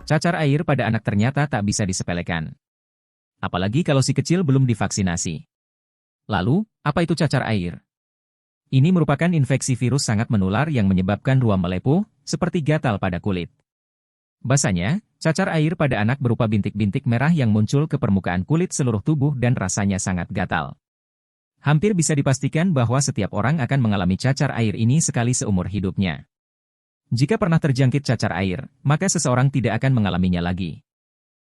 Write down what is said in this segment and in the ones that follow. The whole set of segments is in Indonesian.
Cacar air pada anak ternyata tak bisa disepelekan. Apalagi kalau si kecil belum divaksinasi. Lalu, apa itu cacar air? Ini merupakan infeksi virus sangat menular yang menyebabkan ruam melepuh, seperti gatal pada kulit. Basanya, cacar air pada anak berupa bintik-bintik merah yang muncul ke permukaan kulit seluruh tubuh dan rasanya sangat gatal. Hampir bisa dipastikan bahwa setiap orang akan mengalami cacar air ini sekali seumur hidupnya. Jika pernah terjangkit cacar air, maka seseorang tidak akan mengalaminya lagi.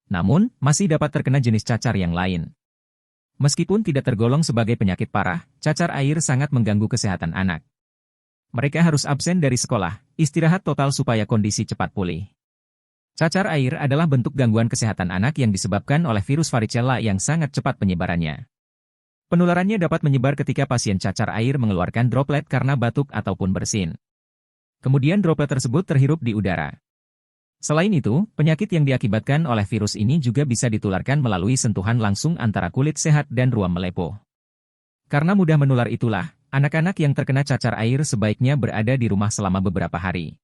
Namun, masih dapat terkena jenis cacar yang lain. Meskipun tidak tergolong sebagai penyakit parah, cacar air sangat mengganggu kesehatan anak. Mereka harus absen dari sekolah, istirahat total supaya kondisi cepat pulih. Cacar air adalah bentuk gangguan kesehatan anak yang disebabkan oleh virus varicella yang sangat cepat penyebarannya. Penularannya dapat menyebar ketika pasien cacar air mengeluarkan droplet karena batuk ataupun bersin. Kemudian droplet tersebut terhirup di udara. Selain itu, penyakit yang diakibatkan oleh virus ini juga bisa ditularkan melalui sentuhan langsung antara kulit sehat dan ruam melepuh. Karena mudah menular itulah, anak-anak yang terkena cacar air sebaiknya berada di rumah selama beberapa hari.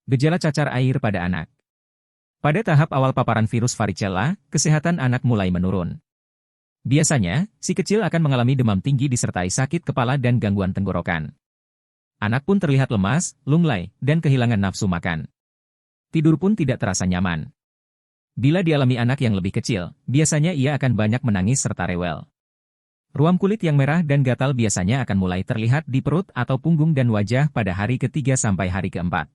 Gejala cacar air pada anak. Pada tahap awal paparan virus varicella, kesehatan anak mulai menurun. Biasanya, si kecil akan mengalami demam tinggi disertai sakit kepala dan gangguan tenggorokan. Anak pun terlihat lemas, lunglai, dan kehilangan nafsu makan. Tidur pun tidak terasa nyaman. Bila dialami anak yang lebih kecil, biasanya ia akan banyak menangis serta rewel. Ruam kulit yang merah dan gatal biasanya akan mulai terlihat di perut atau punggung dan wajah pada hari ketiga sampai hari keempat.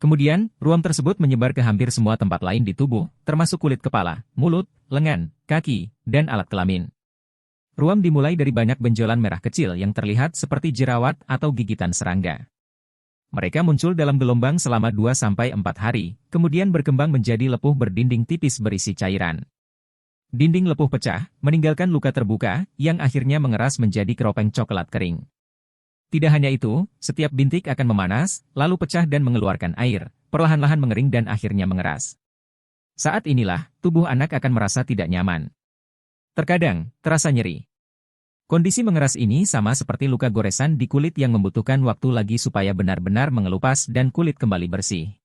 Kemudian, ruam tersebut menyebar ke hampir semua tempat lain di tubuh, termasuk kulit kepala, mulut, lengan, kaki, dan alat kelamin. Ruam dimulai dari banyak benjolan merah kecil yang terlihat seperti jerawat atau gigitan serangga. Mereka muncul dalam gelombang selama 2-4 hari, kemudian berkembang menjadi lepuh berdinding tipis berisi cairan. Dinding lepuh pecah, meninggalkan luka terbuka, yang akhirnya mengeras menjadi keropeng coklat kering. Tidak hanya itu, setiap bintik akan memanas, lalu pecah dan mengeluarkan air, perlahan-lahan mengering dan akhirnya mengeras. Saat inilah, tubuh anak akan merasa tidak nyaman. Terkadang, terasa nyeri. Kondisi mengeras ini sama seperti luka goresan di kulit yang membutuhkan waktu lagi supaya benar-benar mengelupas dan kulit kembali bersih.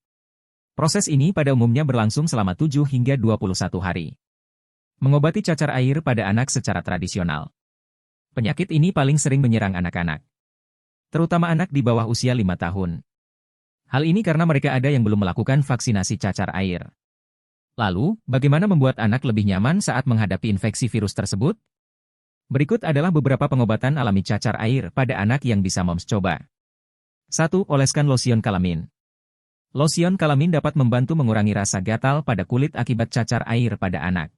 Proses ini pada umumnya berlangsung selama 7 hingga 21 hari. Mengobati cacar air pada anak secara tradisional. Penyakit ini paling sering menyerang anak-anak, terutama anak di bawah usia 5 tahun. Hal ini karena mereka ada yang belum melakukan vaksinasi cacar air. Lalu, bagaimana membuat anak lebih nyaman saat menghadapi infeksi virus tersebut? Berikut adalah beberapa pengobatan alami cacar air pada anak yang bisa moms coba. 1. Oleskan lotion kalamin. Lotion kalamin dapat membantu mengurangi rasa gatal pada kulit akibat cacar air pada anak.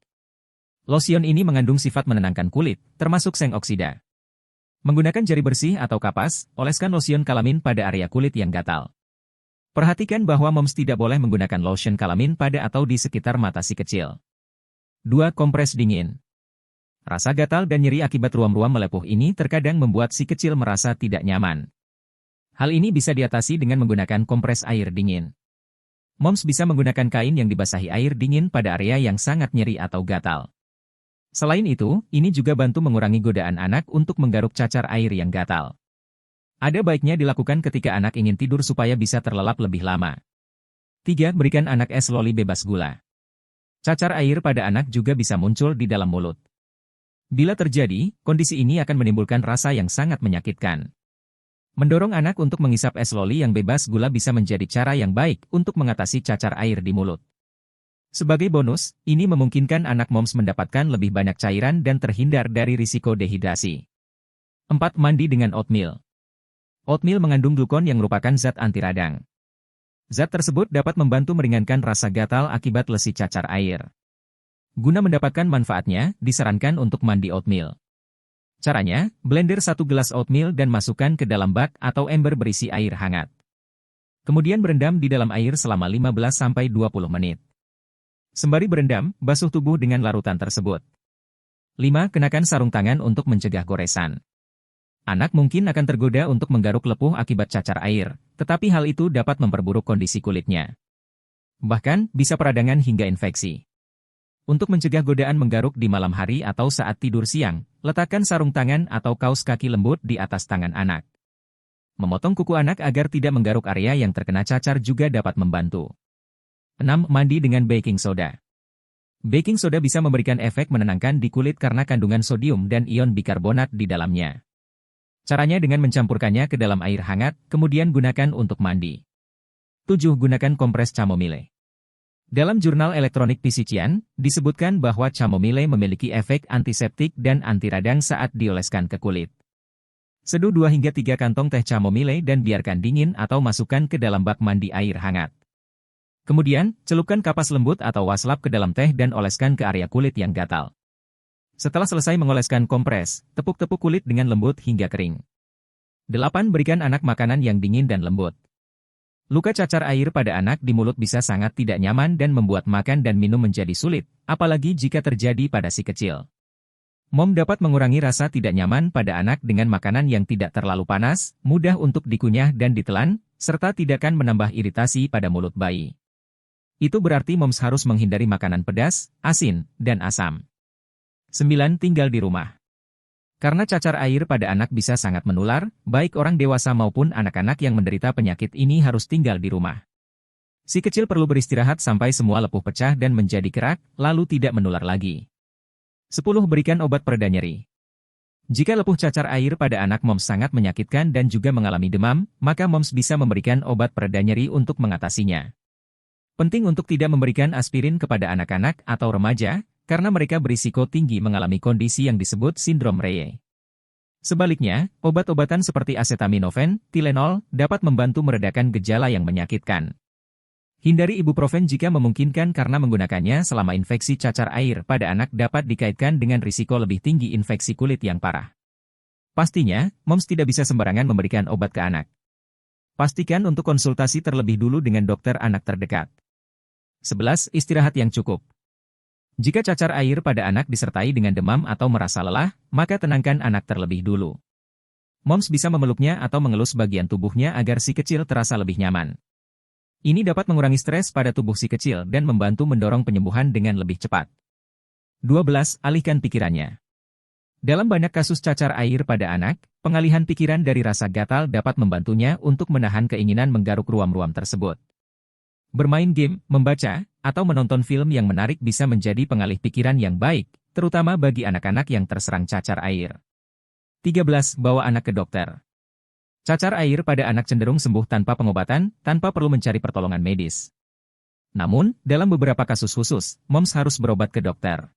Lotion ini mengandung sifat menenangkan kulit, termasuk seng oksida. Menggunakan jari bersih atau kapas, oleskan lotion kalamin pada area kulit yang gatal. Perhatikan bahwa moms tidak boleh menggunakan lotion kalamin pada atau di sekitar mata si kecil. 2. Kompres dingin. Rasa gatal dan nyeri akibat ruam-ruam melepuh ini terkadang membuat si kecil merasa tidak nyaman. Hal ini bisa diatasi dengan menggunakan kompres air dingin. Moms bisa menggunakan kain yang dibasahi air dingin pada area yang sangat nyeri atau gatal. Selain itu, ini juga bantu mengurangi godaan anak untuk menggaruk cacar air yang gatal. Ada baiknya dilakukan ketika anak ingin tidur supaya bisa terlelap lebih lama. 3. Berikan anak es loli bebas gula. Cacar air pada anak juga bisa muncul di dalam mulut. Bila terjadi, kondisi ini akan menimbulkan rasa yang sangat menyakitkan. Mendorong anak untuk mengisap es loli yang bebas gula bisa menjadi cara yang baik untuk mengatasi cacar air di mulut. Sebagai bonus, ini memungkinkan anak moms mendapatkan lebih banyak cairan dan terhindar dari risiko dehidrasi. 4. Mandi dengan oatmeal. Oatmeal mengandung glukon yang merupakan zat anti radang. Zat tersebut dapat membantu meringankan rasa gatal akibat lesi cacar air. Guna mendapatkan manfaatnya, disarankan untuk mandi oatmeal. Caranya, blender 1 gelas oatmeal dan masukkan ke dalam bak atau ember berisi air hangat. Kemudian berendam di dalam air selama 15-20 menit. Sembari berendam, basuh tubuh dengan larutan tersebut. 5. Kenakan sarung tangan untuk mencegah goresan. Anak mungkin akan tergoda untuk menggaruk lepuh akibat cacar air, tetapi hal itu dapat memperburuk kondisi kulitnya. Bahkan, bisa peradangan hingga infeksi. Untuk mencegah godaan menggaruk di malam hari atau saat tidur siang, letakkan sarung tangan atau kaos kaki lembut di atas tangan anak. Memotong kuku anak agar tidak menggaruk area yang terkena cacar juga dapat membantu. 6. Mandi dengan baking soda. Baking soda bisa memberikan efek menenangkan di kulit karena kandungan sodium dan ion bikarbonat di dalamnya. Caranya dengan mencampurkannya ke dalam air hangat, kemudian gunakan untuk mandi. 7. Gunakan kompres chamomile. Dalam jurnal elektronik Physician, disebutkan bahwa chamomile memiliki efek antiseptik dan anti radang saat dioleskan ke kulit. Seduh 2 hingga 3 kantong teh chamomile dan biarkan dingin atau masukkan ke dalam bak mandi air hangat. Kemudian, celupkan kapas lembut atau waslap ke dalam teh dan oleskan ke area kulit yang gatal. Setelah selesai mengoleskan kompres, tepuk-tepuk kulit dengan lembut hingga kering. 8. Berikan anak makanan yang dingin dan lembut. Luka cacar air pada anak di mulut bisa sangat tidak nyaman dan membuat makan dan minum menjadi sulit, apalagi jika terjadi pada si kecil. Mom dapat mengurangi rasa tidak nyaman pada anak dengan makanan yang tidak terlalu panas, mudah untuk dikunyah dan ditelan, serta tidak akan menambah iritasi pada mulut bayi. Itu berarti moms harus menghindari makanan pedas, asin, dan asam. 9. Tinggal di rumah. Karena cacar air pada anak bisa sangat menular, baik orang dewasa maupun anak-anak yang menderita penyakit ini harus tinggal di rumah. Si kecil perlu beristirahat sampai semua lepuh pecah dan menjadi kerak, lalu tidak menular lagi. 10. Berikan obat pereda nyeri. Jika lepuh cacar air pada anak moms sangat menyakitkan dan juga mengalami demam, maka moms bisa memberikan obat pereda nyeri untuk mengatasinya. Penting untuk tidak memberikan aspirin kepada anak-anak atau remaja, karena mereka berisiko tinggi mengalami kondisi yang disebut sindrom Reye. Sebaliknya, obat-obatan seperti acetaminophen, Tylenol, dapat membantu meredakan gejala yang menyakitkan. Hindari ibuprofen jika memungkinkan karena menggunakannya selama infeksi cacar air pada anak dapat dikaitkan dengan risiko lebih tinggi infeksi kulit yang parah. Pastinya, moms tidak bisa sembarangan memberikan obat ke anak. Pastikan untuk konsultasi terlebih dulu dengan dokter anak terdekat. 11. Istirahat yang cukup. Jika cacar air pada anak disertai dengan demam atau merasa lelah, maka tenangkan anak terlebih dulu. Moms bisa memeluknya atau mengelus bagian tubuhnya agar si kecil terasa lebih nyaman. Ini dapat mengurangi stres pada tubuh si kecil dan membantu mendorong penyembuhan dengan lebih cepat. 12. Alihkan pikirannya. Dalam banyak kasus cacar air pada anak, pengalihan pikiran dari rasa gatal dapat membantunya untuk menahan keinginan menggaruk ruam-ruam tersebut. Bermain game, membaca, atau menonton film yang menarik bisa menjadi pengalih pikiran yang baik, terutama bagi anak-anak yang terserang cacar air. 13. Bawa anak ke dokter. Cacar air pada anak cenderung sembuh tanpa pengobatan, tanpa perlu mencari pertolongan medis. Namun, dalam beberapa kasus khusus, moms harus berobat ke dokter.